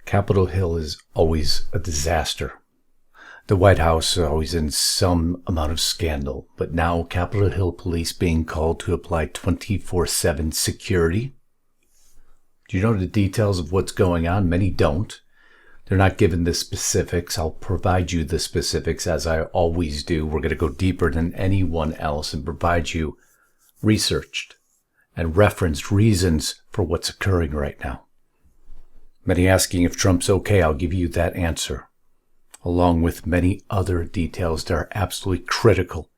Capitol Hill is always a disaster. The White House is always in some amount of scandal, but now Capitol Hill police being called to apply 24/7 security. Do you know the details of what's going on? Many don't. They're not given the specifics. I'll provide you the specifics as I always do. We're going to go deeper than anyone else and provide you researched and referenced reasons for what's occurring right now. Many asking if Trump's okay. I'll give you that answer, along with many other details that are absolutely critical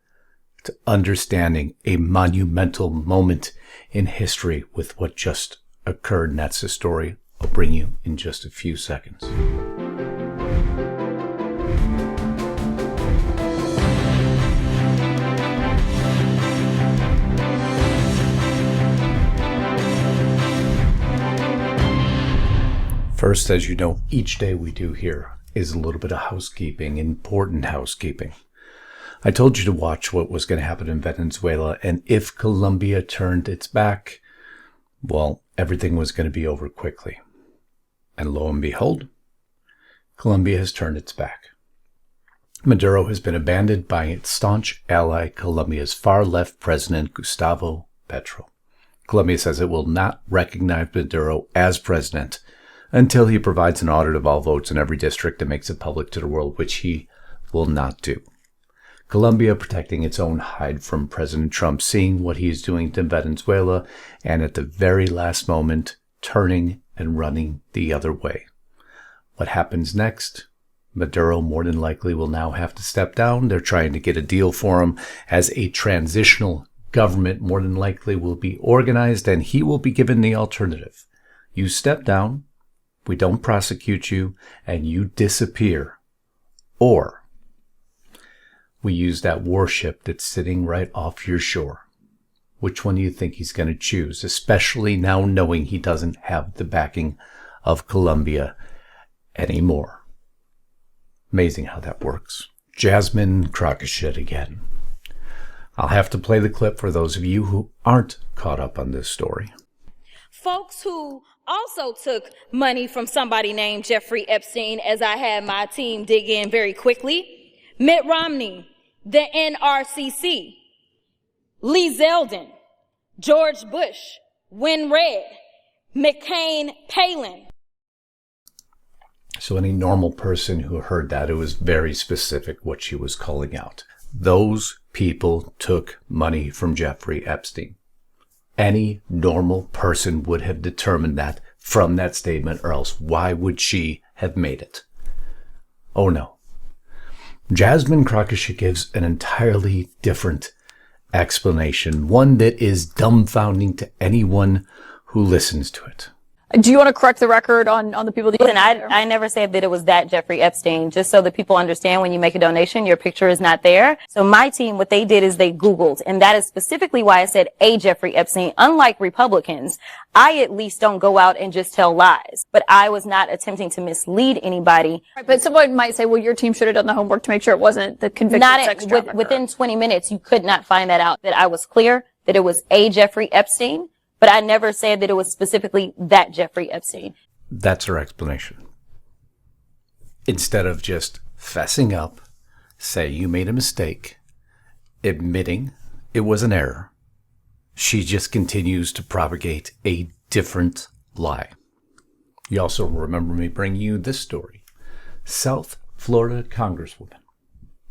to understanding a monumental moment in history with what just occurred. And that's the story I'll bring you in just a few seconds. First, as you know, each day we do here is a little bit of housekeeping, important housekeeping. I told you to watch what was going to happen in Venezuela, and if Colombia turned its back, well, everything was going to be over quickly. And lo and behold, Colombia has turned its back. Maduro has been abandoned by its staunch ally, Colombia's far-left president, Gustavo Petro. Colombia says it will not recognize Maduro as president until he provides an audit of all votes in every district and makes it public to the world, which he will not do. Colombia protecting its own hide from President Trump, seeing what he is doing to Venezuela, and at the very last moment, turning and running the other way. What happens next? Maduro more than likely will now have to step down. They're trying to get a deal for him as a transitional government more than likely will be organized, and he will be given the alternative. You step down, we don't prosecute you, and you disappear. Or we use that warship that's sitting right off your shore. Which one do you think he's going to choose, especially now knowing he doesn't have the backing of Colombia anymore? Amazing how that works. Jasmine Crockett again. I'll have to play the clip for those of you who aren't caught up on this story. Folks who also took money from somebody named Jeffrey Epstein, as I had my team dig in very quickly. Mitt Romney, the NRCC, Lee Zeldin, George Bush, Win Red, McCain Palin. So any normal person who heard that, it was very specific what she was calling out. Those people took money from Jeffrey Epstein. Any normal person would have determined that from that statement, or else why would she have made it? Oh no. Jasmine Crockett gives an entirely different explanation, one that is dumbfounding to anyone who listens to it. Do you want to correct the record on the people that you... Listen, I never said that it was that Jeffrey Epstein, just so that people understand when you make a donation, your picture is not there. So my team, what they did is they Googled, and that is specifically why I said a Jeffrey Epstein. Unlike Republicans, I at least don't go out and just tell lies, but I was not attempting to mislead anybody. Right, but someone might say, well, your team should have done the homework to make sure it wasn't the convicted sex trafficker. Within 20 minutes, you could not find that out, that I was clear that it was a Jeffrey Epstein. But I never said that it was specifically that Jeffrey Epstein. That's her explanation. Instead of just fessing up, say you made a mistake, admitting it was an error, she just continues to propagate a different lie. You also remember me bringing you this story. South Florida Congresswoman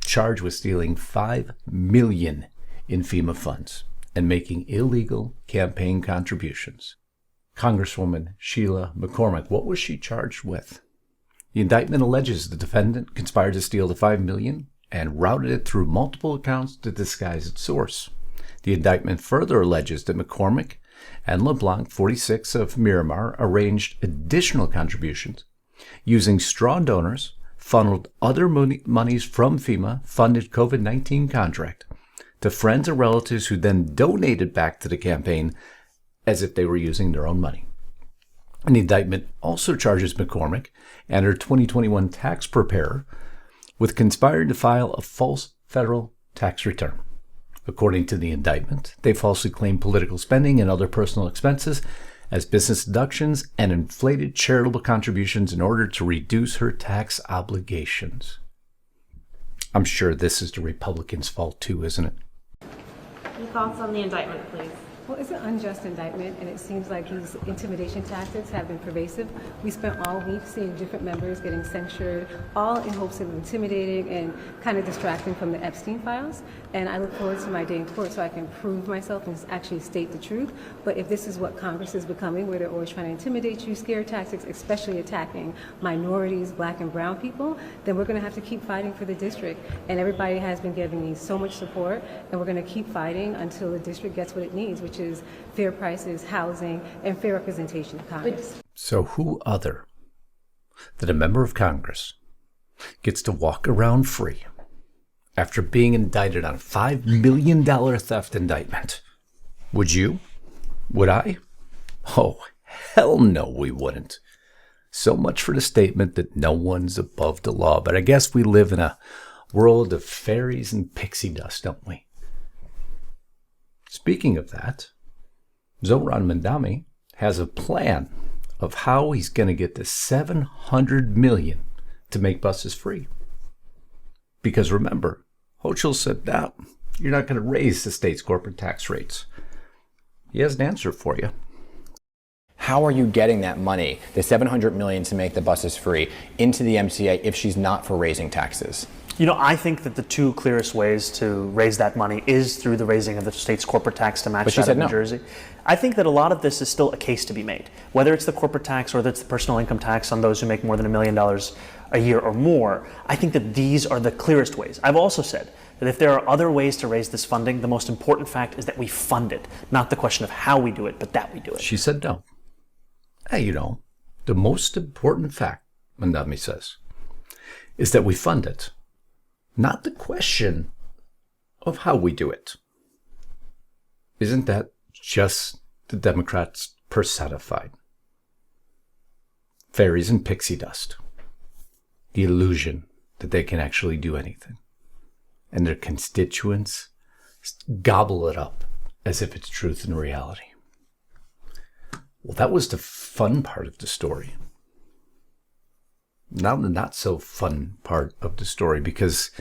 charged with stealing $5 million in FEMA funds and making illegal campaign contributions. Congresswoman Sheila McCormick, what was she charged with? The indictment alleges the defendant conspired to steal the $5 million and routed it through multiple accounts to disguise its source. The indictment further alleges that McCormick and LeBlanc, 46 of Miramar, arranged additional contributions using straw donors, funneled other monies from FEMA funded COVID-19 contract to friends and relatives who then donated back to the campaign as if they were using their own money. And the indictment also charges McCormick and her 2021 tax preparer with conspiring to file a false federal tax return. According to the indictment, they falsely claimed political spending and other personal expenses as business deductions and inflated charitable contributions in order to reduce her tax obligations. I'm sure this is the Republicans' fault too, isn't it? Your thoughts on the indictment, please. Well, it's an unjust indictment, and it seems like these intimidation tactics have been pervasive. We spent all week seeing different members getting censured, all in hopes of intimidating and kind of distracting from the Epstein files. And I look forward to my day in court so I can prove myself and actually state the truth. But if this is what Congress is becoming, where they're always trying to intimidate you, scare tactics, especially attacking minorities, black and brown people, then we're going to have to keep fighting for the district. And everybody has been giving me so much support, and we're going to keep fighting until the district gets what it needs, which is fair prices, housing, and fair representation of Congress. So who other than a member of Congress gets to walk around free after being indicted on a $5 million theft indictment? Would you? Would I? Oh, hell no, we wouldn't. So much for the statement that no one's above the law. But I guess we live in a world of fairies and pixie dust, don't we? Speaking of that, Zohran Mamdani has a plan of how he's going to get the $700 million to make buses free. Because remember, Hochul said, no, you're not going to raise the state's corporate tax rates. He has an answer for you. How are you getting that money, the $700 million to make the buses free, into the MCA if she's not for raising taxes? You know, I think that the two clearest ways to raise that money is through the raising of the state's corporate tax to match that of New Jersey. I think that a lot of this is still a case to be made, whether it's the corporate tax or whether it's the personal income tax on those who make more than $1 million a year or more. I think that these are the clearest ways. I've also said that if there are other ways to raise this funding, the most important fact is that we fund it, not the question of how we do it, but that we do it. She said no. Hey, you know, the most important fact, Mamdani says, is that we fund it. Not the question of how we do it. Isn't that just the Democrats personified? Fairies and pixie dust. The illusion that they can actually do anything. And their constituents gobble it up as if it's truth and reality. Well, that was the fun part of the story. Now the not so fun part of the story, because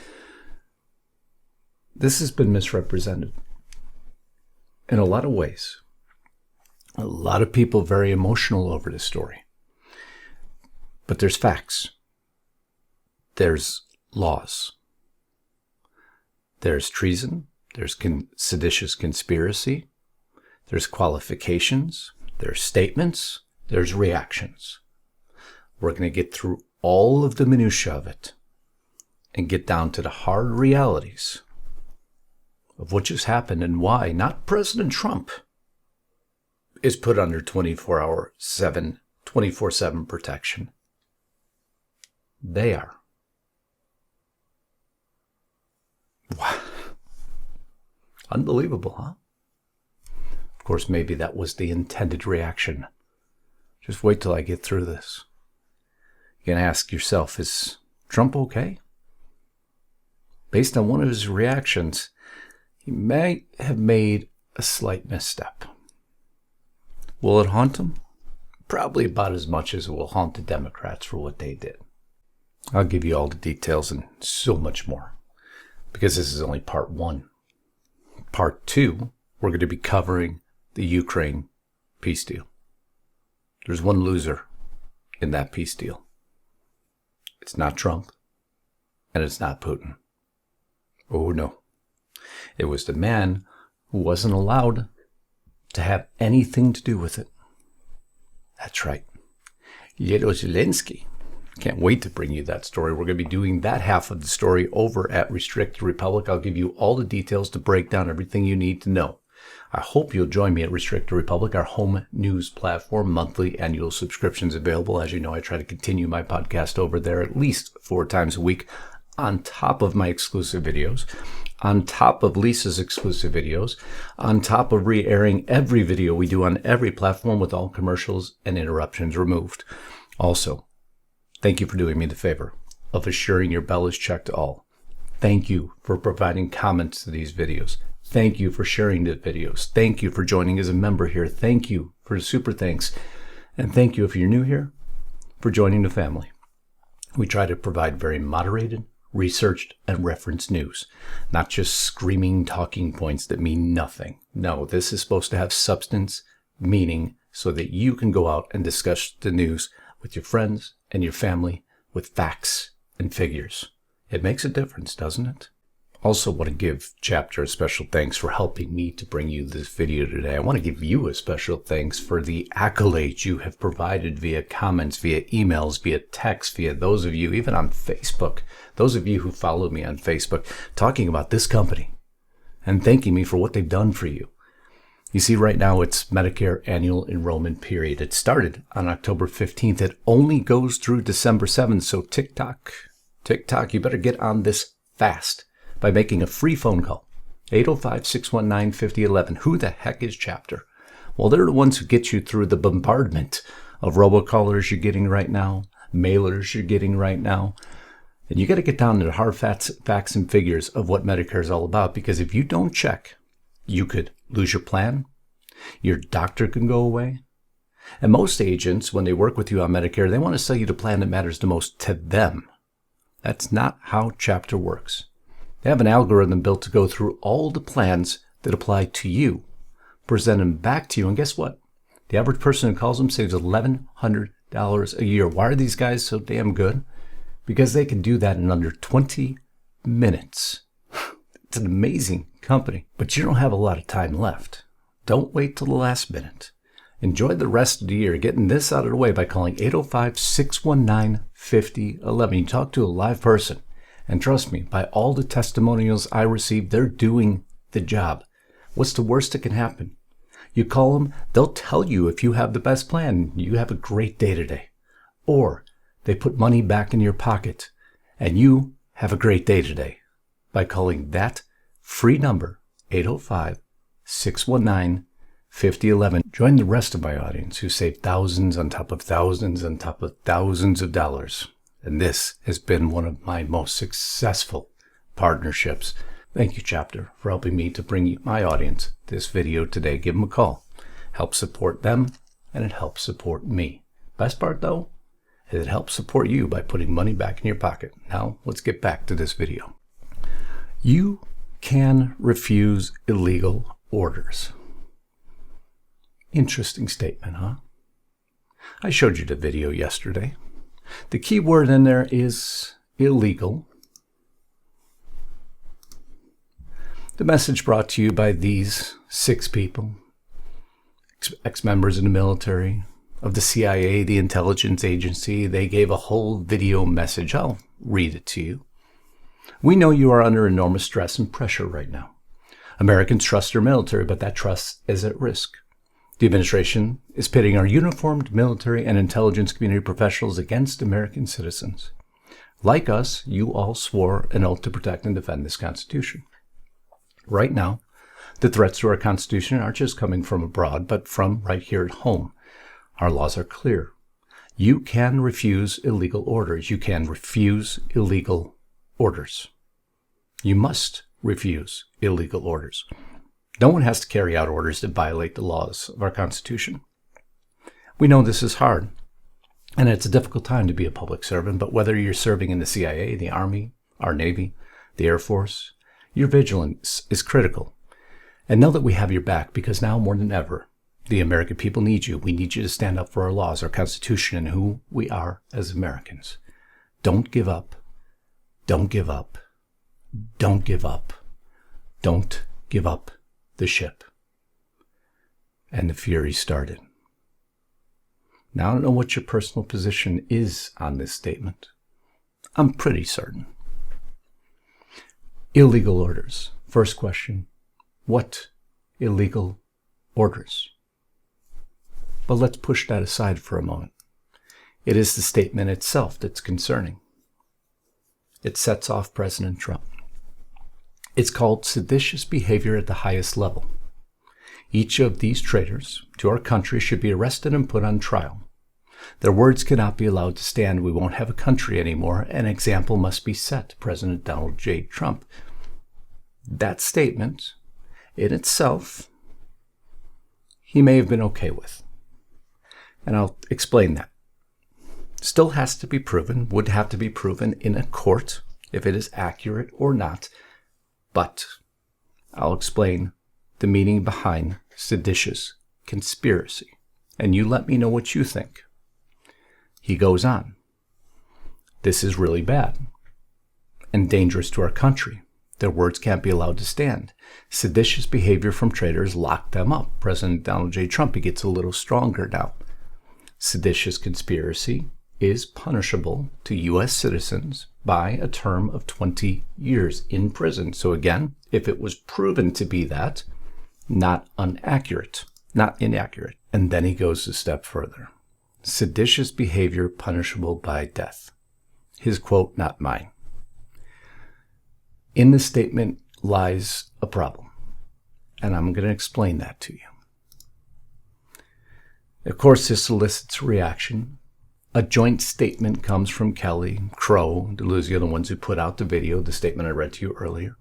this has been misrepresented in a lot of ways. A lot of people very emotional over this story. But there's facts. There's laws. There's treason. There's seditious conspiracy. There's qualifications. There's statements. There's reactions. We're going to get through all of the minutiae of it and get down to the hard realities of what just happened and why not President Trump is put under 24/7 protection. They are. Wow. Unbelievable, huh? Of course, maybe that was the intended reaction. Just wait till I get through this. You can ask yourself, is Trump okay? Based on one of his reactions, he may have made a slight misstep. Will it haunt him? Probably about as much as it will haunt the Democrats for what they did. I'll give you all the details and so much more, because this is only part one. Part two, we're going to be covering the Ukraine peace deal. There's one loser in that peace deal. It's not Trump, and it's not Putin. Oh no. It was the man who wasn't allowed to have anything to do with it. That's right. Zelensky. Can't wait to bring you that story. We're going to be doing that half of the story over at Restricted Republic. I'll give you all the details to break down everything you need to know. I hope you'll join me at Restricted Republic, our home news platform. Monthly annual subscriptions available. As you know, I try to continue my podcast over there at least 4 times a week, on top of my exclusive videos, on top of Lisa's exclusive videos, on top of re-airing every video we do on every platform with all commercials and interruptions removed. Also, thank you for doing me the favor of assuring your bell is checked all. Thank you for providing comments to these videos. Thank you for sharing the videos. Thank you for joining as a member here. Thank you for a super thanks. And thank you, if you're new here, for joining the family. We try to provide very moderated, researched, and referenced news, not just screaming talking points that mean nothing. No, this is supposed to have substance, meaning, so that you can go out and discuss the news with your friends and your family with facts and figures. It makes a difference, doesn't it? Also want to give Chapter a special thanks for helping me to bring you this video today. I want to give you a special thanks for the accolades you have provided via comments, via emails, via text, via those of you, even on Facebook, those of you who follow me on Facebook, talking about this company and thanking me for what they've done for you. You see, right now it's Medicare annual enrollment period. It started on October 15th. It only goes through December 7th. So TikTok, you better get on this fast by making a free phone call. 805-619-5011. Who the heck is Chapter? Well, they're the ones who get you through the bombardment of robocallers you're getting right now, mailers you're getting right now. And you got to get down to the hard facts and figures of what Medicare is all about, because if you don't check, you could lose your plan, your doctor can go away. And most agents, when they work with you on Medicare, they want to sell you the plan that matters the most to them. That's not how Chapter works. They have an algorithm built to go through all the plans that apply to you, present them back to you, and guess what? The average person who calls them saves $1,100 a year. Why are these guys so damn good? Because they can do that in under 20 minutes. It's an amazing company, but you don't have a lot of time left. Don't wait till the last minute. Enjoy the rest of the year getting this out of the way by calling 805-619-5011. You talk to a live person. And trust me, by all the testimonials I received, they're doing the job. What's the worst that can happen? You call them, they'll tell you if you have the best plan, you have a great day today. Or they put money back in your pocket, and you have a great day today by calling that free number, 805-619-5011. Join the rest of my audience who save thousands on top of thousands on top of thousands of dollars. And this has been one of my most successful partnerships. Thank you, Chapter, for helping me to bring you, my audience, this video today. Give them a call. Help support them, and it helps support me. Best part, though, is it helps support you by putting money back in your pocket. Now, let's get back to this video. You can refuse illegal orders. Interesting statement, huh? I showed you the video yesterday. The key word in there is illegal. The message brought to you by these 6 people, ex-members of the military, of the CIA, the intelligence agency. They gave a whole video message. I'll read it to you. We know you are under enormous stress and pressure right now. Americans trust their military, but that trust is at risk. The administration is pitting our uniformed military and intelligence community professionals against American citizens. Like us, you all swore an oath to protect and defend this Constitution. Right now, the threats to our Constitution aren't just coming from abroad, but from right here at home. Our laws are clear. You can refuse illegal orders. You can refuse illegal orders. You must refuse illegal orders. No one has to carry out orders that violate the laws of our Constitution. We know this is hard, and it's a difficult time to be a public servant, but whether you're serving in the CIA, the Army, our Navy, the Air Force, your vigilance is critical. And know that we have your back, because now more than ever, the American people need you. We need you to stand up for our laws, our Constitution, and who we are as Americans. Don't give up. Don't give up. Don't give up. Don't give up the ship. And the fury started. Now, I don't know what your personal position is on this statement. I'm pretty certain. Illegal orders. First question, what illegal orders? But let's push that aside for a moment. It is the statement itself that's concerning. It sets off President Trump. It's called seditious behavior at the highest level. Each of these traitors to our country should be arrested and put on trial. Their words cannot be allowed to stand. We won't have a country anymore. An example must be set. President Donald J. Trump. That statement, in itself, he may have been okay with. And I'll explain that. Still has to be proven, would have to be proven in a court if it is accurate or not. But I'll explain the meaning behind seditious conspiracy. And you let me know what you think. He goes on. This is really bad and dangerous to our country. Their words can't be allowed to stand. Seditious behavior from traitors locked them up. President Donald J. Trump, he gets a little stronger now. Seditious conspiracy is punishable to U.S. citizens by a term of 20 years in prison. So again, if it was proven to be that, not inaccurate. And then he goes a step further. Seditious behavior punishable by death. His quote, not mine. In the statement lies a problem, and I'm going to explain that to you. Of course, this elicits a reaction. A joint statement comes from Kelly, Crow, DeLuzio, the ones who put out the video, the statement I read to you earlier.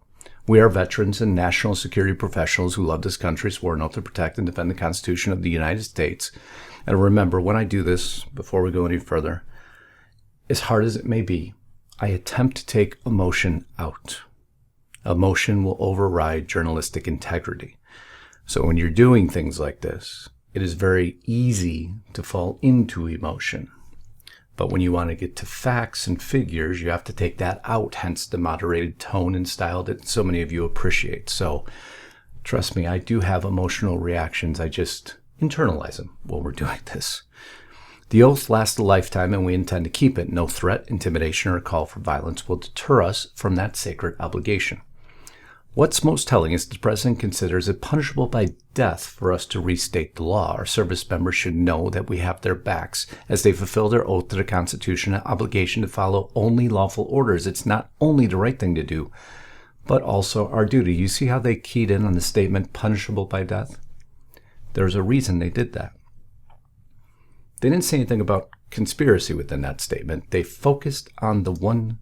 We are veterans and national security professionals who love this country, swore an oath to protect and defend the Constitution of the United States. And remember, when I do this, before we go any further, as hard as it may be, I attempt to take emotion out. Emotion will override journalistic integrity. So when you're doing things like this, it is very easy to fall into emotion. But when you want to get to facts and figures, you have to take that out, hence the moderated tone and style that so many of you appreciate. So trust me, I do have emotional reactions. I just internalize them while we're doing this. The oath lasts a lifetime, and we intend to keep it. No threat, intimidation, or call for violence will deter us from that sacred obligation. What's most telling is the President considers it punishable by death for us to restate the law. Our service members should know that we have their backs as they fulfill their oath to the Constitution and obligation to follow only lawful orders. It's not only the right thing to do, but also our duty. You see how they keyed in on the statement punishable by death? There's a reason they did that. They didn't say anything about conspiracy within that statement. They focused on the one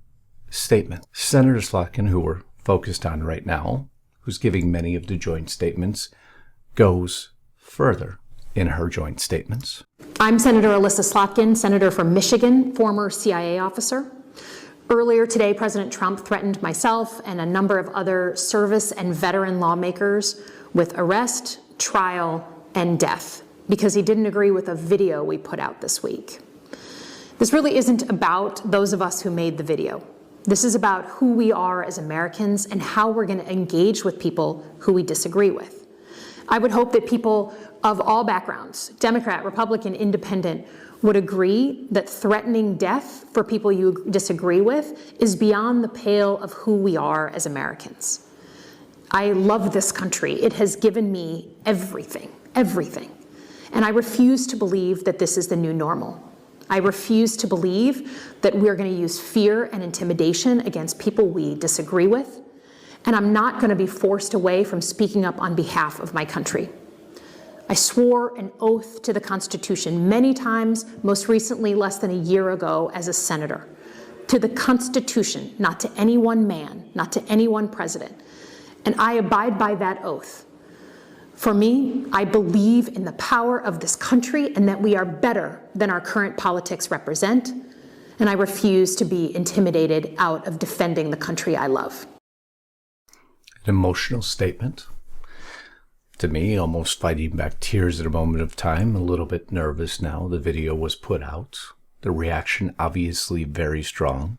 statement. Senator Slotkin, who we're focused on right now, who's giving many of the joint statements, goes further in her joint statements. I'm Senator Alyssa Slotkin, Senator from Michigan, former CIA officer. Earlier today, President Trump threatened myself and a number of other service and veteran lawmakers with arrest, trial, and death because he didn't agree with a video we put out this week. This really isn't about those of us who made the video. This is about who we are as Americans and how we're going to engage with people who we disagree with. I would hope that people of all backgrounds, Democrat, Republican, Independent, would agree that threatening death for people you disagree with is beyond the pale of who we are as Americans. I love this country. It has given me everything. And I refuse to believe that this is the new normal. I refuse to believe that we're going to use fear and intimidation against people we disagree with. And I'm not going to be forced away from speaking up on behalf of my country. I swore an oath to the Constitution many times, most recently less than a year ago as a senator. To the Constitution, not to any one man, not to any one president. And I abide by that oath. For me, I believe in the power of this country and that we are better than our current politics represent, and I refuse to be intimidated out of defending the country I love. An emotional statement. To me, almost fighting back tears at a moment of time, a little bit nervous now. The video was put out. The reaction obviously very strong.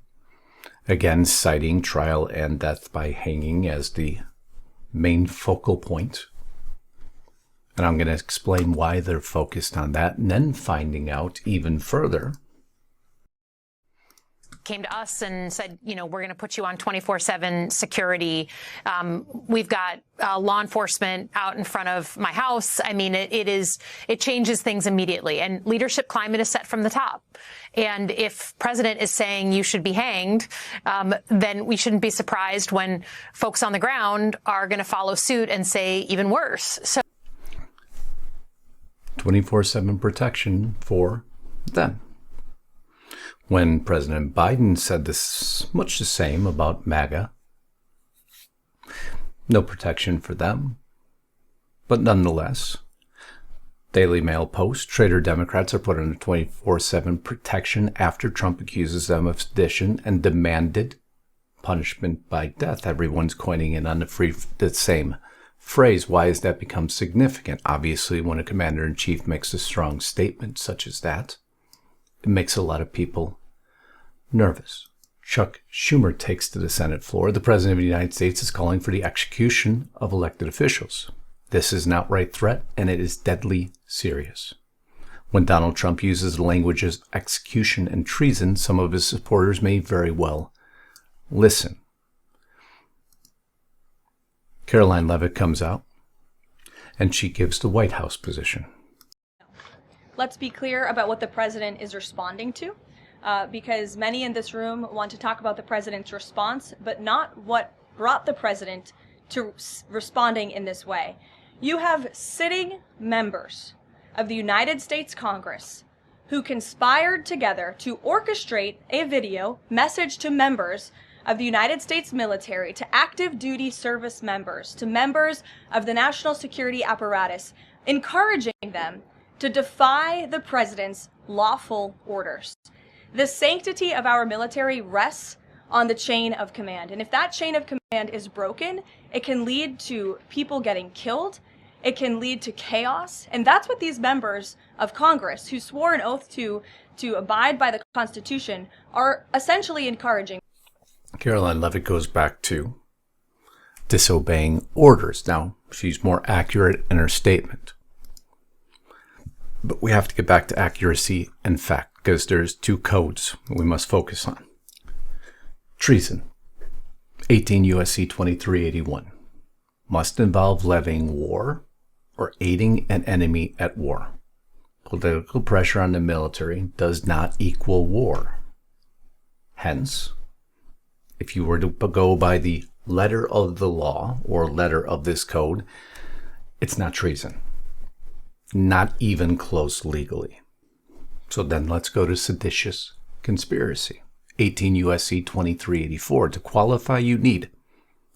Again, citing trial and death by hanging as the main focal point. And I'm going to explain why they're focused on that, and then finding out even further. Came to us and said, we're going to put you on 24/7 security. We've got law enforcement out in front of my house. I mean, it changes things immediately. And leadership climate is set from the top. And if president is saying you should be hanged, then we shouldn't be surprised when folks on the ground are going to follow suit and say even worse. So 24/7 protection for them. When President Biden said this, much the same about MAGA, no protection for them. But nonetheless, Daily Mail Post, traitor Democrats are put under 24/7 protection after Trump accuses them of sedition and demanded punishment by death. Everyone's coining in on the same phrase. Why has that become significant? Obviously, when a commander-in-chief makes a strong statement such as that, it makes a lot of people nervous. Chuck Schumer takes to the Senate floor. The President of the United States is calling for the execution of elected officials. This is an outright threat, and it is deadly serious. When Donald Trump uses the languages execution and treason, some of his supporters may very well listen. Caroline Leavitt comes out, and she gives the White House position. Let's be clear about what the president is responding to, because many in this room want to talk about the president's response, but not what brought the president to responding in this way. You have sitting members of the United States Congress who conspired together to orchestrate a video message to members of the United States military, to active duty service members, to members of the national security apparatus, encouraging them to defy the president's lawful orders. The sanctity of our military rests on the chain of command. And if that chain of command is broken, it can lead to people getting killed. It can lead to chaos. And that's what these members of Congress, who swore an oath to abide by the Constitution, are essentially encouraging. Caroline Leavitt goes back to disobeying orders. Now, she's more accurate in her statement. But we have to get back to accuracy and fact, because there's two codes we must focus on. Treason, 18 U.S.C. 2381, must involve levying war or aiding an enemy at war. Political pressure on the military does not equal war. Hence, if you were to go by the letter of the law or letter of this code, it's not treason. Not even close legally. So then let's go to seditious conspiracy. 18 U.S.C. 2384. To qualify, you need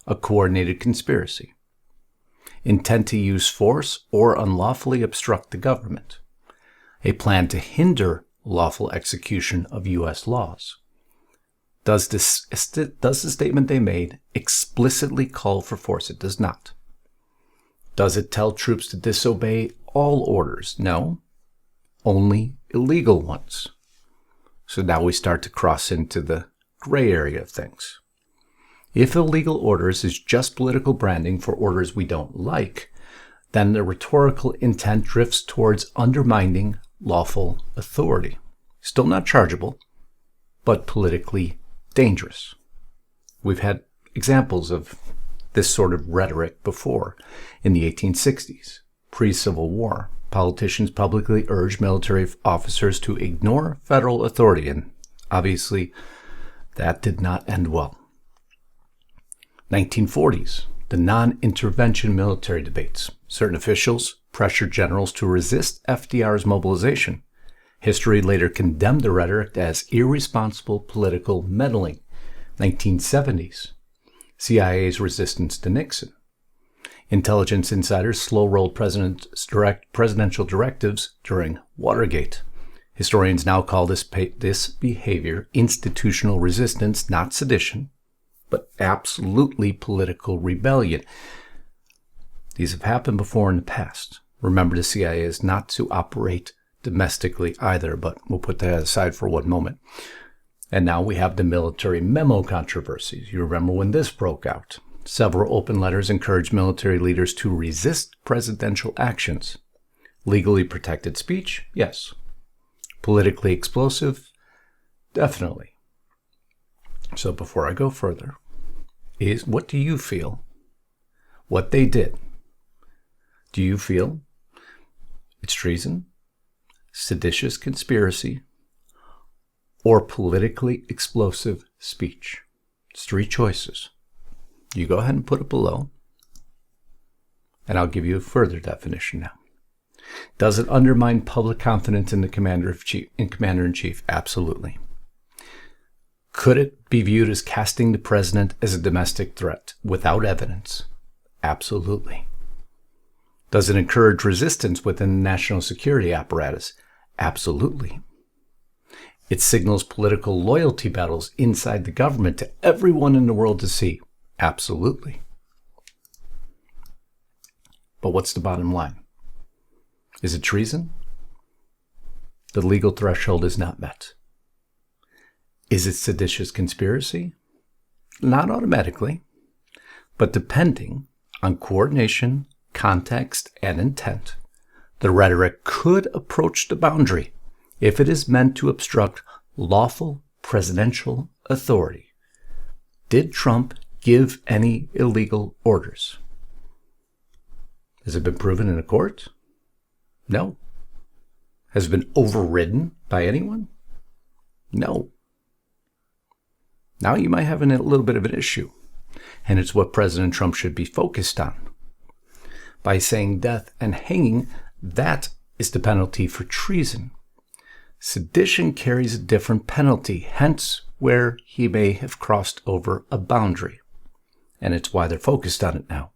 a coordinated conspiracy, intent to use force or unlawfully obstruct the government, a plan to hinder lawful execution of U.S. laws. Does the statement they made explicitly call for force? It does not. Does it tell troops to disobey all orders? No, only illegal ones. So now we start to cross into the gray area of things. If illegal orders is just political branding for orders we don't like, then the rhetorical intent drifts towards undermining lawful authority. Still not chargeable, but politically dangerous. We've had examples of this sort of rhetoric before. In the 1860s, pre-Civil War, politicians publicly urged military officers to ignore federal authority, and obviously that did not end well. 1940s, the non-intervention military debates. Certain officials pressured generals to resist FDR's mobilization. History later condemned the rhetoric as irresponsible political meddling. 1970s, CIA's resistance to Nixon. Intelligence insiders slow-rolled presidential directives during Watergate. Historians now call this behavior institutional resistance, not sedition, but absolutely political rebellion. These have happened before in the past. Remember, the CIA is not to operate domestically either, but we'll put that aside for one moment. And now we have the military memo controversies. You remember when this broke out. Several open letters encouraged military leaders to resist presidential actions. Legally protected speech? Yes. Politically explosive? Definitely. So before I go further, what do you feel? What they did? Do you feel it's treason, seditious conspiracy, or politically explosive speech? It's three choices. You go ahead and put it below, and I'll give you a further definition now. Does it undermine public confidence in the commander-in-chief? Absolutely. Could it be viewed as casting the president as a domestic threat without evidence? Absolutely. Does it encourage resistance within the national security apparatus? Absolutely. It signals political loyalty battles inside the government to everyone in the world to see. Absolutely. But what's the bottom line? Is it treason? The legal threshold is not met. Is it seditious conspiracy? Not automatically, but depending on coordination, context, and intent, the rhetoric could approach the boundary if it is meant to obstruct lawful presidential authority. Did Trump give any illegal orders? Has it been proven in a court? No. Has it been overridden by anyone? No. Now you might have a little bit of an issue, and it's what President Trump should be focused on. By saying death and hanging, that is the penalty for treason. Sedition carries a different penalty, hence where he may have crossed over a boundary, and it's why they're focused on it now.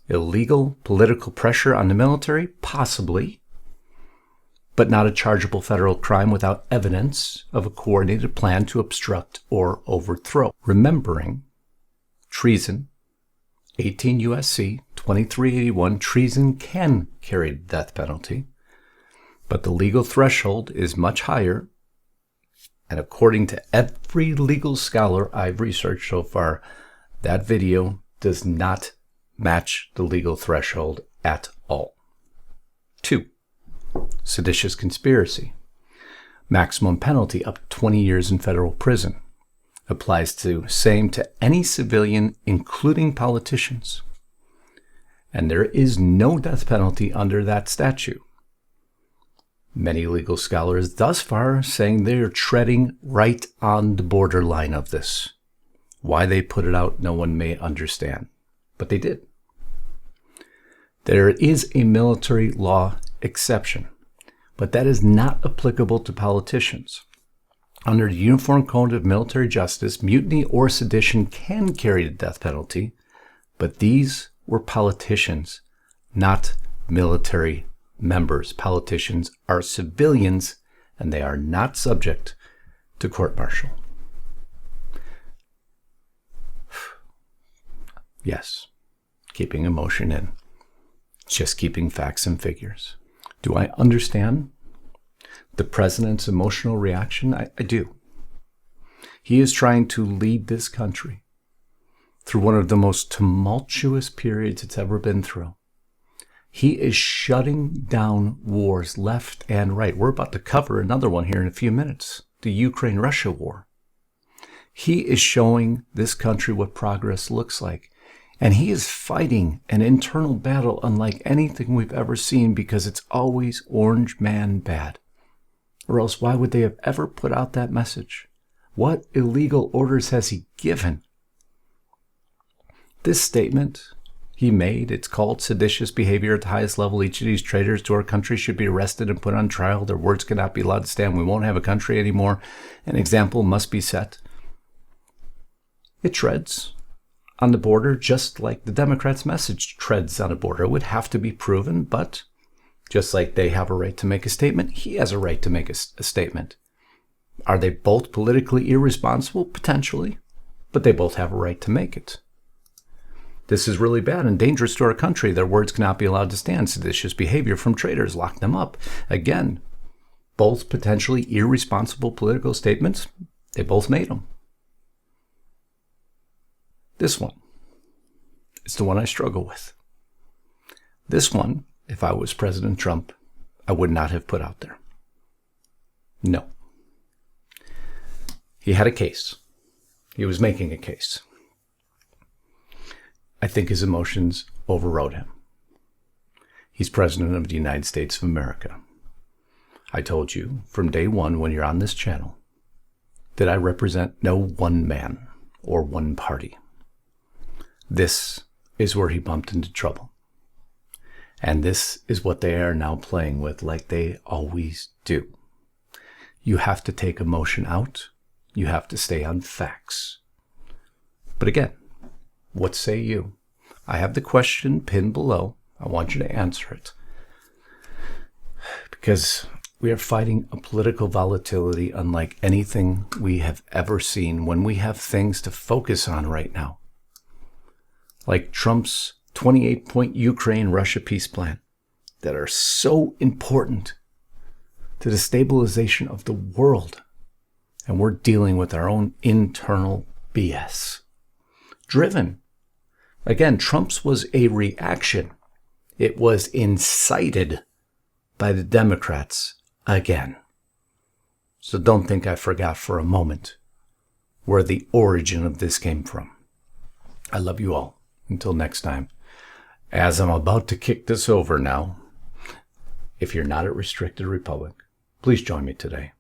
Illegal political pressure on the military? Possibly, but not a chargeable federal crime without evidence of a coordinated plan to obstruct or overthrow. Remembering treason, 18 U.S.C. 2381, treason can carry the death penalty, but the legal threshold is much higher, and according to every legal scholar I've researched so far, that video does not match the legal threshold at all. 2. Seditious conspiracy. Maximum penalty up to 20 years in federal prison. Applies to same to any civilian, including politicians. And there is no death penalty under that statute. Many legal scholars thus far saying they are treading right on the borderline of this. Why they put it out, no one may understand, but they did. There is a military law exception, but that is not applicable to politicians. Under the Uniform Code of Military Justice, mutiny or sedition can carry the death penalty, but these were politicians, not military members. Politicians are civilians, and they are not subject to court-martial. Yes, keeping emotion in, just keeping facts and figures. Do I understand the president's emotional reaction? I do. He is trying to lead this country through one of the most tumultuous periods it's ever been through. He is shutting down wars left and right. We're about to cover another one here in a few minutes, the Ukraine-Russia war. He is showing this country what progress looks like. And he is fighting an internal battle unlike anything we've ever seen, because it's always orange man bad. Or else why would they have ever put out that message? What illegal orders has he given? This statement he made, it's called seditious behavior at the highest level. Each of these traitors to our country should be arrested and put on trial. Their words cannot be allowed to stand. We won't have a country anymore. An example must be set. It treads on the border, just like the Democrats' message treads on a border. It would have to be proven, but just like they have a right to make a statement, he has a right to make a statement. Are they both politically irresponsible? Potentially, but they both have a right to make it. This is really bad and dangerous to our country. Their words cannot be allowed to stand. Seditious behavior from traitors. Lock them up. Again, both potentially irresponsible political statements. They both made them. This one is the one I struggle with. This one, if I was President Trump, I would not have put out there. No. He had a case. He was making a case. I think his emotions overrode him. He's President of the United States of America. I told you from day one when you're on this channel that I represent no one man or one party. This is where he bumped into trouble. And this is what they are now playing with, like they always do. You have to take emotion out. You have to stay on facts. But again, what say you? I have the question pinned below. I want you to answer it. Because we are fighting a political volatility unlike anything we have ever seen when we have things to focus on right now. Like Trump's 28-point Ukraine-Russia peace plan that are so important to the stabilization of the world. And we're dealing with our own internal BS. Driven. Again, Trump's was a reaction. It was incited by the Democrats again. So don't think I forgot for a moment where the origin of this came from. I love you all. Until next time. As I'm about to kick this over now, if you're not at Restricted Republic, please join me today.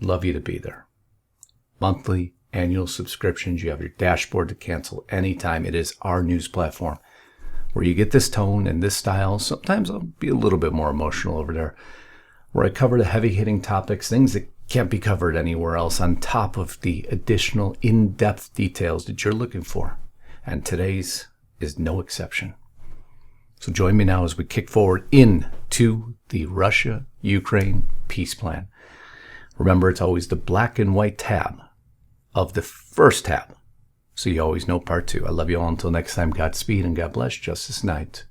Love you to be there. Monthly, annual subscriptions. You have your dashboard to cancel anytime. It is our news platform where you get this tone and this style. Sometimes I'll be a little bit more emotional over there, where I cover the heavy-hitting topics, things that can't be covered anywhere else, on top of the additional in-depth details that you're looking for. And today's is no exception. So join me now as we kick forward into the Russia-Ukraine peace plan. Remember, it's always the black and white tab of the first tab, so you always know part two. I love you all until next time. Godspeed and God bless. Justice Knight,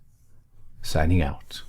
signing out.